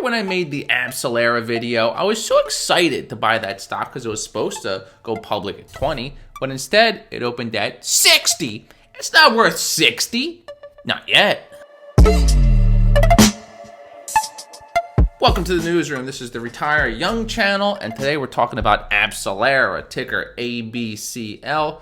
when I made the Abcellera video? I was so excited to buy that stock because it was supposed to go public at 20, but instead it opened at 60. It's not worth 60. Not yet. Welcome to the newsroom. This is the Retire Young channel, and today we're talking about Abcellera, ticker ABCL.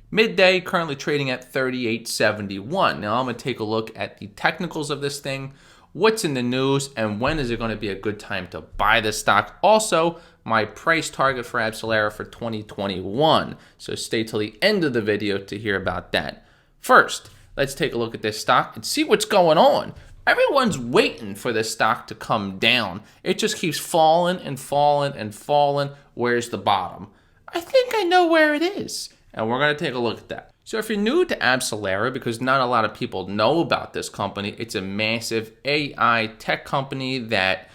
Midday, currently trading at 38.71. Now I'm going to take a look at the technicals of this thing, what's in the news, and when is it going to be a good time to buy this stock. Also, my price target for Abcellera for 2021. So stay till the end of the video to hear about that. First, let's take a look at this stock and see what's going on. Everyone's waiting for this stock to come down. It just keeps falling and falling and falling. Where's the bottom? I think I know where it is, and we're going to take a look at that. So if you're new to Abcellera, because not a lot of people know about this company, it's a massive AI tech company that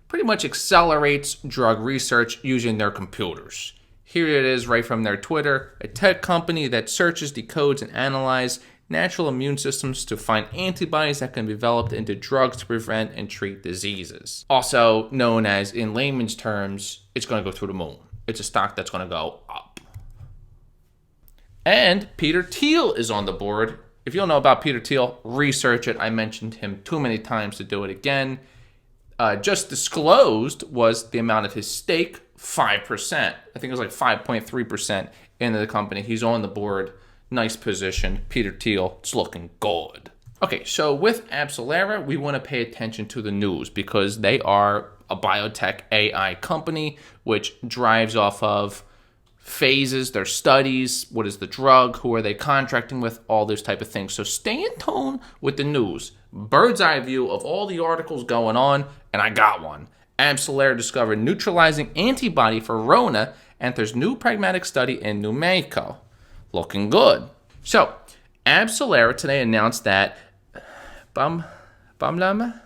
pretty much accelerates drug research using their computers. Here it is right from their Twitter, a tech company that searches, decodes, and analyzes natural immune systems to find antibodies that can be developed into drugs to prevent and treat diseases. Also known as, in layman's terms, it's going to go through the moon. It's a stock that's going to go up. And Peter Thiel is on the board. If you don't know about Peter Thiel, research it. I mentioned him too many times to do it again. Just disclosed was the amount of his stake, 5%. I think it was like 5.3% into the company. He's on the board. Nice position. Peter Thiel, it's looking good. Okay, so with Abcellera, we want to pay attention to the news because they are a biotech AI company which drives off of phases, their studies, what is the drug, who are they contracting with, all those type of things. So stay in tune with the news. Bird's eye view of all the articles going on, and I got one. Abcellera discovered neutralizing antibody for Rona, and there's new pragmatic study in New Mexico. Looking good. So, Abcellera today announced that Bamlavimab,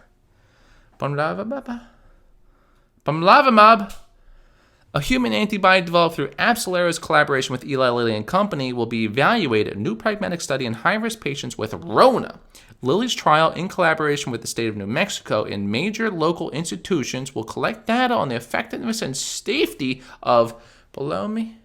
a human antibody developed through Abcellera's collaboration with Eli Lilly and Company, will be evaluated in a new pragmatic study in high-risk patients with Rona. Lilly's trial, in collaboration with the state of New Mexico and major local institutions, will collect data on the effectiveness and safety of Bamlavimab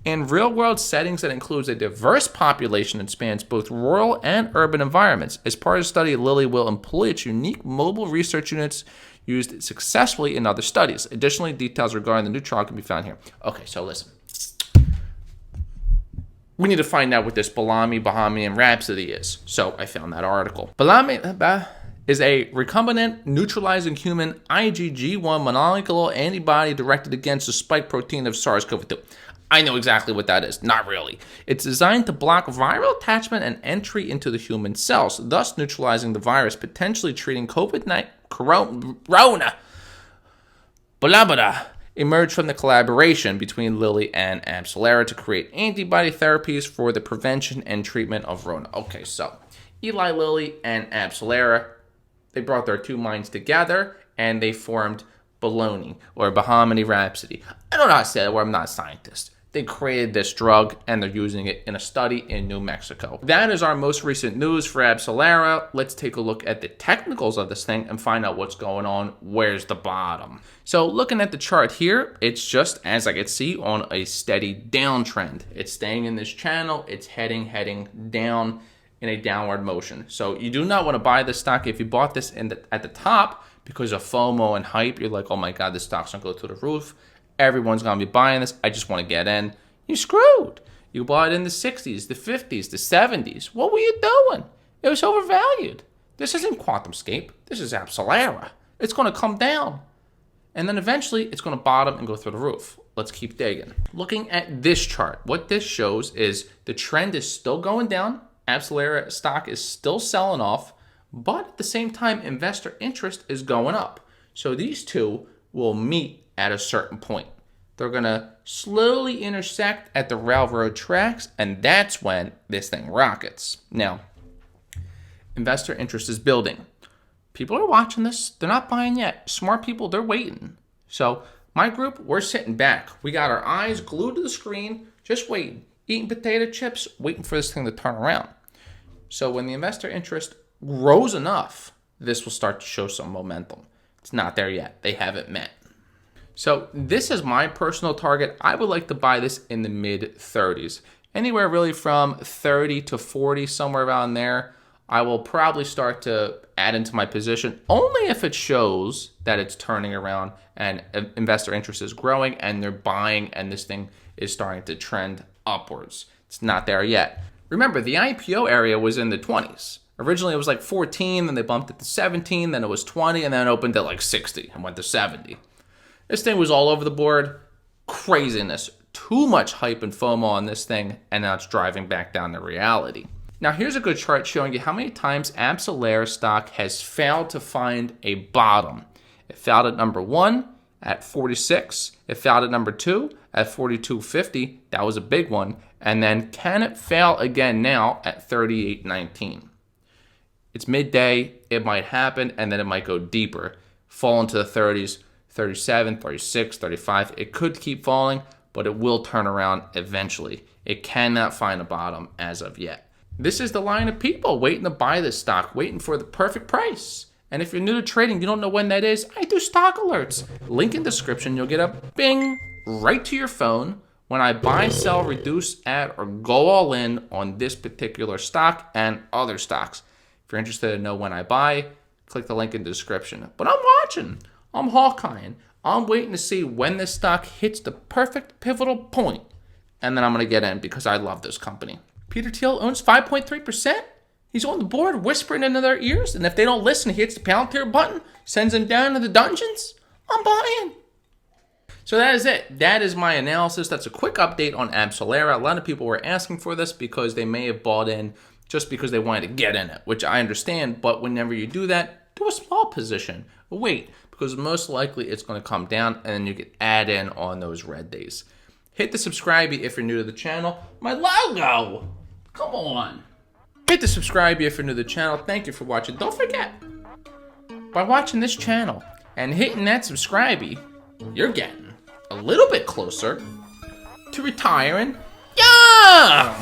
in real-world settings that includes a diverse population and spans both rural and urban environments. As part of the study, Lilly will employ its unique mobile research units used successfully in other studies. Additionally, details regarding the new trial can be found here. Okay, so listen. We need to find out what this Bamlavimab Rhapsody is. So I found that article. Bamlavimab is a recombinant neutralizing human IgG1 monoclonal antibody directed against the spike protein of SARS-CoV-2. I know exactly what that is. Not really. It's designed to block viral attachment and entry into the human cells, thus neutralizing the virus, potentially treating COVID-19 Corona. Balabada emerged from the collaboration between Lilly and Abcellera to create antibody therapies for the prevention and treatment of Rona. Okay, so Eli Lilly and Abcellera, they brought their two minds together and they formed Baloney or Bamlavimab Rhapsody. I don't know how to say that word. I'm not a scientist. They created this drug, and they're using it in a study in New Mexico. That is our most recent news for Abcellera. Let's take a look at the technicals of this thing and find out what's going on. Where's the bottom? So looking at the chart here, it's just, as I can see, on a steady downtrend. It's staying in this channel. It's heading down in a downward motion. So you do not want to buy this stock. If you bought this at the top because of FOMO and hype, you're like, oh my God, this stock's going to go through the roof. Everyone's going to be buying this. I just want to get in. You're screwed. You bought it in the 60s, the 50s, the 70s. What were you doing? It was overvalued. This isn't QuantumScape. This is Abcellera. It's going to come down. And then eventually, it's going to bottom and go through the roof. Let's keep digging. Looking at this chart, what this shows is the trend is still going down. Abcellera stock is still selling off. But at the same time, investor interest is going up. So these two will meet at a certain point. They're going to slowly intersect at the railroad tracks, and that's when this thing rockets. Now, investor interest is building. People are watching this. They're not buying yet. Smart people, they're waiting. So my group, we're sitting back. We got our eyes glued to the screen, just waiting. Eating potato chips, waiting for this thing to turn around. So when the investor interest grows enough, this will start to show some momentum. It's not there yet. They haven't met. So this is my personal target. I would like to buy this in the mid 30s. Anywhere really from 30 to 40, somewhere around there. I will probably start to add into my position only if it shows that it's turning around and investor interest is growing and they're buying and this thing is starting to trend upwards. It's not there yet. Remember, the IPO area was in the 20s. Originally it was like 14, then they bumped it to 17, then it was 20, and then it opened at like 60 and went to 70. This thing was all over the board. Craziness. Too much hype and FOMO on this thing, and now it's driving back down to reality. Now here's a good chart showing you how many times Abcellera stock has failed to find a bottom. It failed at number 1 at 46. It failed at number 2 at 42.50. That was a big one. And then can it fail again now at 38.19? It's midday. It might happen, and then it might go deeper. Fall into the 30s, 37, 36, 35. It could keep falling, but it will turn around eventually. It cannot find a bottom as of yet. This is the line of people waiting to buy this stock, waiting for the perfect price. And if you're new to trading, you don't know when that is, I do stock alerts. Link in description, you'll get a bing right to your phone when I buy, sell, reduce, add, or go all in on this particular stock and other stocks. If you're interested to know when I buy, click the link in the description. But I'm watching. I'm hawkeyeing. I'm waiting to see when this stock hits the perfect pivotal point. And then I'm going to get in because I love this company. Peter Thiel owns 5.3%. He's on the board whispering into their ears. And if they don't listen, he hits the Palantir button, sends them down to the dungeons. I'm buying. So that is it. That is my analysis. That's a quick update on Abcellera. A lot of people were asking for this because they may have bought in just because they wanted to get in it, which I understand. But whenever you do that, do a small position. Wait, because most likely it's going to come down and then you can add in on those red days. Hit the subscribe if you're new to the channel. My logo! Come on. Hit the subscribe if you're new to the channel. Thank you for watching. Don't forget, by watching this channel and hitting that subscribe, you're getting a little bit closer to retiring young.